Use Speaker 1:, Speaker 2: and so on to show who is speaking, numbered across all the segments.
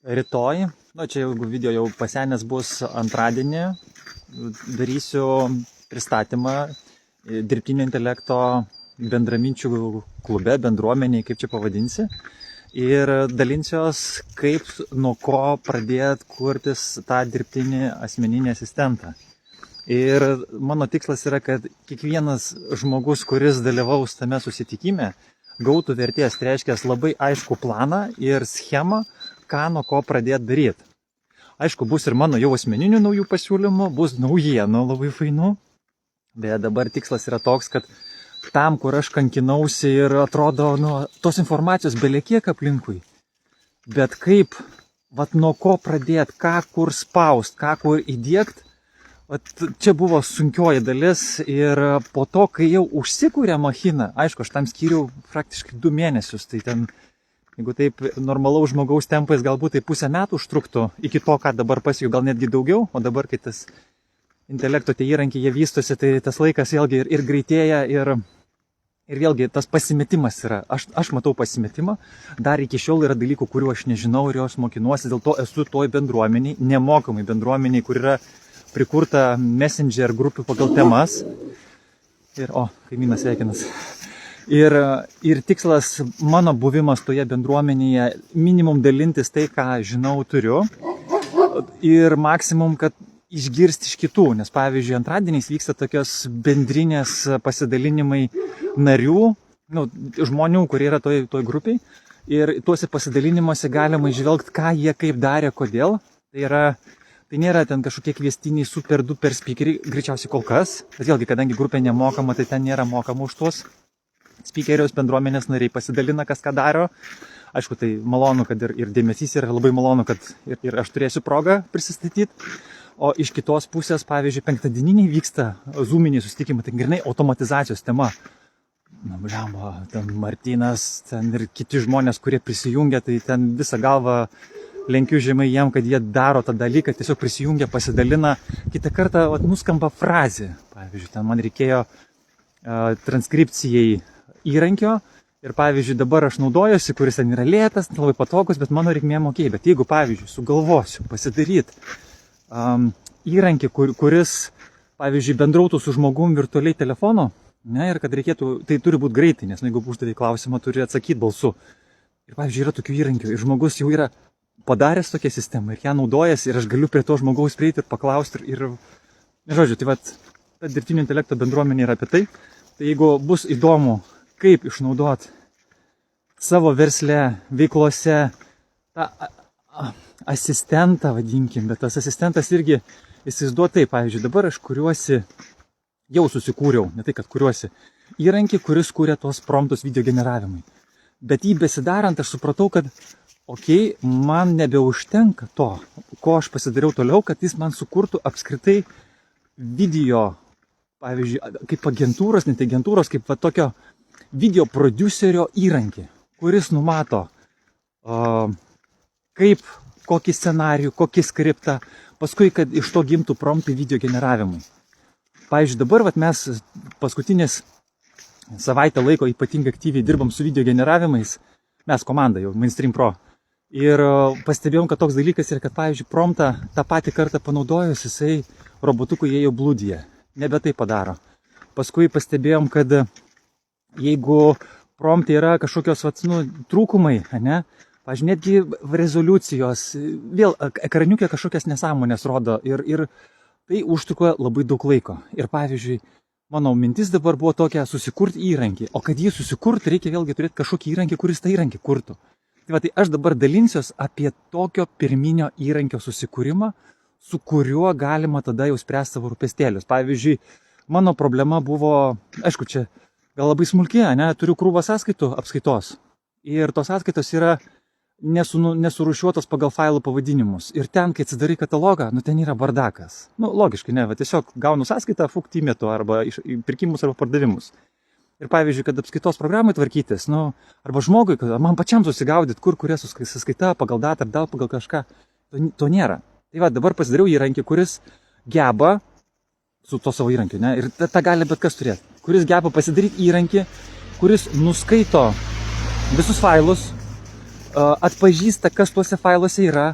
Speaker 1: Rytoj, čia jeigu video jau pasenęs bus antradienį, darysiu pristatymą dirbtinio intelekto bendraminčių klube, bendruomeniai, kaip čia pavadinsi. Ir dalinsiuos, kaip nuo ko pradėt kurtis tą dirbtinį asmeninį asistentą. Ir mano tikslas yra, kad kiekvienas žmogus, kuris dalyvaus tame susitikime, gautų vertės, tai reiškia labai aišku planą ir schemą, ką nuo ko pradėti daryti. Aišku, bus ir mano jau asmeninių naujų pasiūlymų, bus naujienų labai fainų, bet dabar tikslas yra toks, kad tam, kur aš kankinausi ir atrodo, tos informacijos belekiek aplinkui, bet kaip, nuo ko pradėti, ką kur spaust, ką kur įdiegt, čia buvo sunkioji dalis ir po to, kai jau užsikūrė machina, aišku, aš tam skyriau praktiškai 2 mėnesius, tai ten, jeigu taip normalaus žmogaus tempais, galbūt tai pusę metų užtruktų iki to, ką dabar pasijau, gal netgi daugiau, o dabar, kai tas intelekto tie įrankiai jie vystosi, tai tas laikas vėlgi ir greitėja ir vėlgi tas pasimetimas yra. Aš matau pasimetimą, dar iki šiol yra dalykų, kuriuo aš nežinau ir jos mokinuosi, dėl to esu toj bendruomeniai, nemokamai bendruomeniai, kur yra prikurta Messenger grupių pagal temas. Ir, kaimynas sveikinas. Ir tikslas mano buvimas toje bendruomenėje minimum dalintis tai, ką žinau, turiu. Ir maksimum, kad išgirsti iš kitų, nes pavyzdžiui, antradieniais vyksta tokios bendrinės pasidalinimai narių, žmonių, kurie yra toj grupiai. Ir tuose pasidalinimuose galima išvelgti, ką jie kaip darė, kodėl. Tai nėra ten kažkokie kviestiniai super duper speakeriai, greičiausiai kol kas. Bet vėlgi, kadangi grupė nemokama, tai ten nėra mokama už tuos speakerius, bendruomenės nariai pasidalina, kas ką daro. Aišku, tai malonu, kad ir dėmesys yra labai malonu, kad ir aš turėsiu progą prisistatyti. O iš kitos pusės, pavyzdžiui, penktadieniniai vyksta zoominiai susitikimai, tai grinai automatizacijos tema. Ten Martynas, ten ir kiti žmonės, kurie prisijungia, tai ten visą galvą lenkiu žemai jiem, kad jie daro tą dalyką, tiesiog prisijungia, pasidalina. Kitą kartą nuskamba frazė. Pavyzdžiui, ten man reikėjo transkripcijai įrankio ir, pavyzdžiui, dabar aš naudojuosi, kuris ten yra lėtas, labai patogus, bet mano reikmėm okei. Bet jeigu, pavyzdžiui, sugalvosiu pasidaryti įrankį, kuris, pavyzdžiui, bendrautų su žmogum virtualiai telefonu, ir kad reikėtų, tai turi būti greitai, nes jeigu uždavai klausimą, turi atsakyti balsu. Ir, pavyzdžiui, yra tokių įrankių ir žmogus jau yra padaręs tokią sistemą ir ją naudojasi ir aš galiu prie to žmogaus prieiti ir paklausti ir žodžiu, tai ta dirbtinio intelekto bendruomenė yra apie tai. Tai jeigu bus įdomu, kaip išnaudoti savo versle, veiklose tą asistentą, vadinkim, bet tas asistentas irgi įsivaizduoja taip, pavyzdžiui, dabar aš jau susikūriau, ne tai, kad kuriuosi, įrankį, kuris kūrė tuos promptus video generavimui. Bet jį besidarant aš supratau, kad man nebeužtenka to, ko aš pasidariau toliau, kad jis man sukurtų apskritai video, pavyzdžiui, kaip agentūros, net agentūros, kaip tokio video producerio įrankį, kuris numato, kaip, kokį scenarijų, kokį skriptą, paskui, kad iš to gimtų promptai video generavimui. Pavyzdžiui, dabar mes paskutinės savaitę laiko ypatingai aktyviai dirbam su video generavimais, mes komanda jau, Mainstream Pro. Ir pastebėjom, kad toks dalykas yra, kad, pavyzdžiui, promptą tą patį kartą panaudojus, jisai robotukui jie jau blūdija, nebe tai padaro. Paskui pastebėjom, kad jeigu prompte yra kažkokios trūkumai, pavyzdžiui, netgi rezoliucijos, vėl ekraniukė kažkokias nesąmonės rodo ir tai užtruko labai daug laiko. Ir, pavyzdžiui, mano mintis dabar buvo tokia susikurti įrankį, o kad jį susikurti, reikia vėlgi turėti kažkokį įrankį, kuris tą įrankį kurtų. Tai aš dabar dalinsiuos apie tokio pirminio įrankio susikūrimą, su kuriuo galima tada jau spręsti savo rūpestėlius. Pavyzdžiui, mano problema buvo, aišku, čia gal labai smulki, turiu krūvą sąskaitų apskaitos. Ir tos sąskaitos yra nesurūšiuotos pagal failų pavadinimus. Ir ten, kai atsidarai katalogą, ten yra bardakas. Logiškai, tiesiog gaunu sąskaitą, įmetu arba pirkimus arba pardavimus. Ir pavyzdžiui, kad apskaitos programai tvarkytis, arba žmogui, kad man pačiam susigaudyti, kuria sąskaita, pagal datą ar dar pagal kažką, to nėra. Tai dabar pasidariau įrankį, kuris geba su to savo įrankiu, ir tą gali bet kas turėti, kuris geba pasidaryti įrankį, kuris nuskaito visus failus, atpažįsta, kas tuose failuose yra,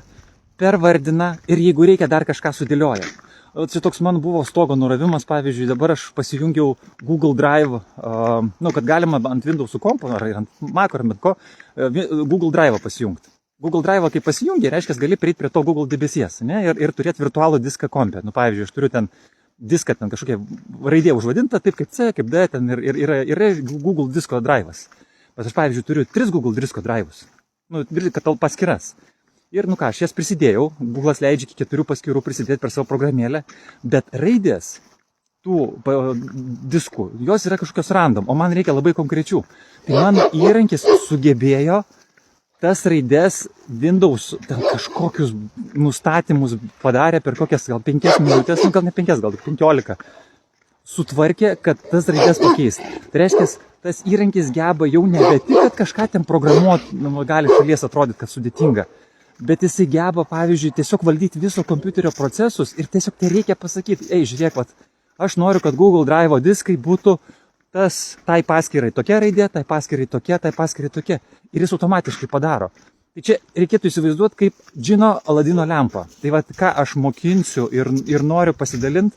Speaker 1: pervardina ir jeigu reikia dar kažką sudėlioja. Čia toks man buvo stogo nuravimas, pavyzdžiui, dabar aš pasijungiau Google Drive, kad galima ant Windows kompo ar ant Mac ar bet ko, Google Drive pasijungti. Google Drive, kai pasijungi, reiškia, gali prieiti prie to Google debesies, ne, ir turėti virtualų diską kompę. Pavyzdžiui, aš turiu ten diską, ten kažkokia raidė užvadinta, taip kaip C, kaip D, ten yra Google disko drive'as. Bet aš, pavyzdžiui, turiu 3 Google disko drive'us, paskiras. Ir, aš jas prisidėjau, Google'as leidžia iki 4 paskirų prisidėti per savo programėlę, bet raidės tų diskų, jos yra kažkokios random, o man reikia labai konkrečių. Tai mano įrankis sugebėjo tas raidės Windows kažkokius nustatymus padarė per kokias gal 5 minutės, gal ne 5, gal 15, sutvarkė, kad tas raidės pakeist. Tai reiškia, tas įrankis geba jau nebe tik, kad kažką ten programuoti, gali šalies atrodyti, kad sudėtinga, bet jisai geba, pavyzdžiui, tiesiog valdyti viso kompiuterio procesus ir tiesiog tai reikia pasakyti, žiūrėk, aš noriu, kad Google Drive diskai būtų tai paskyrai tokia raidė, tai paskyrai tokia. Ir jis automatiškai padaro. Tai čia reikėtų įsivaizduoti kaip džino Aladino lempa. Tai ką aš mokinsiu ir noriu pasidalinti,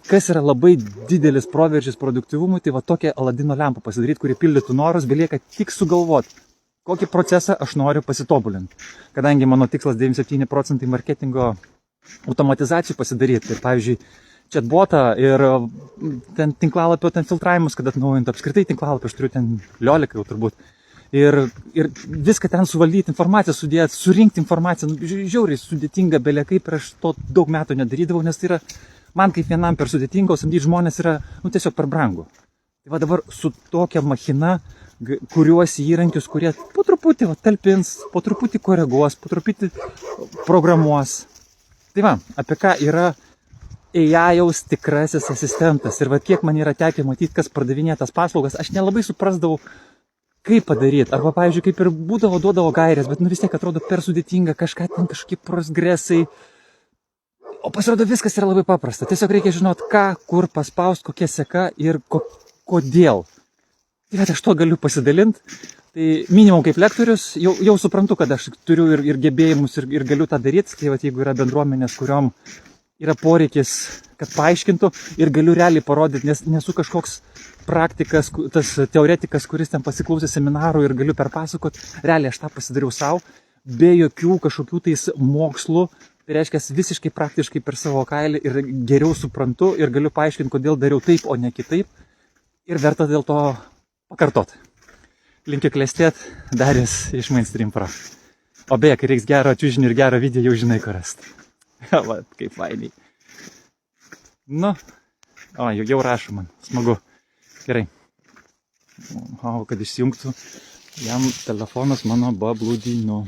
Speaker 1: kas yra labai didelis proveržis produktyvumui, tai tokią Aladino lempą pasidaryti, kuri pildytų norus, belieka tik sugalvoti, kokį procesą aš noriu pasitobulinti. Kadangi mano tikslas 97% marketingo automatizacijų pasidaryti. Ir pavyzdžiui, chatbotą ir ten tinklalapio filtravimus, kad atnaujinti apskritai tinklalapio, aš turiu ten 11 jau turbūt. Ir viską ten suvaldyti, informaciją sudėti, surinkti informaciją, žiauriai sudėtinga belekai, ir aš to daug metų nedarydavau, nes tai yra, man kaip vienam per sudėtinga, o samdyti žmonės yra, tiesiog per brangu. Tai dabar su tokia machina, kuriuosi įrankius, kurie po truputį talpins, po truputį koreguos, po truputį programuos. Tai apie ką yra AI-jaus tikrasis asistentas. Ir kiek man yra tekę matyti, kas pardavinėja tas paslaugas, aš nelabai suprasdavau, kaip padaryti. Arba, pavyzdžiui, kaip ir duodavo gairės, bet vis tiek atrodo per sudėtinga, kažkokie progresai. O pasirodo, viskas yra labai paprasta. Tiesiog reikia žinoti, ką, kur paspaust, kokia seka ir kodėl. Tai aš to galiu pasidalinti. Tai minimum kaip lektorius, jau suprantu, kad aš turiu ir gebėjimus ir galiu tą daryti. Tai jeigu yra bendruomenės, kuriom yra poreikis, kad paaiškintų ir galiu realiai parodyti, nes nesu kažkoks praktikas, tas teoretikas, kuris ten pasiklausė seminarų ir galiu perpasakoti, realiai aš tą pasidariau savo, be jokių kažkokių tais mokslų, tai reiškia visiškai praktiškai per savo kailį ir geriau suprantu ir galiu paaiškinti, kodėl dariau taip, o ne kitaip ir verta dėl to pakartot. Linkiu klestėt, Darius iš Mainstream Pro. O beje, kai reiks gero čiužinį ir gerą video, jau žinai, kur rasti. Kaip fainiai. Jau rašo man, smagu. Gerai. Kad išsijungtų, jam telefonas mano bablūdino.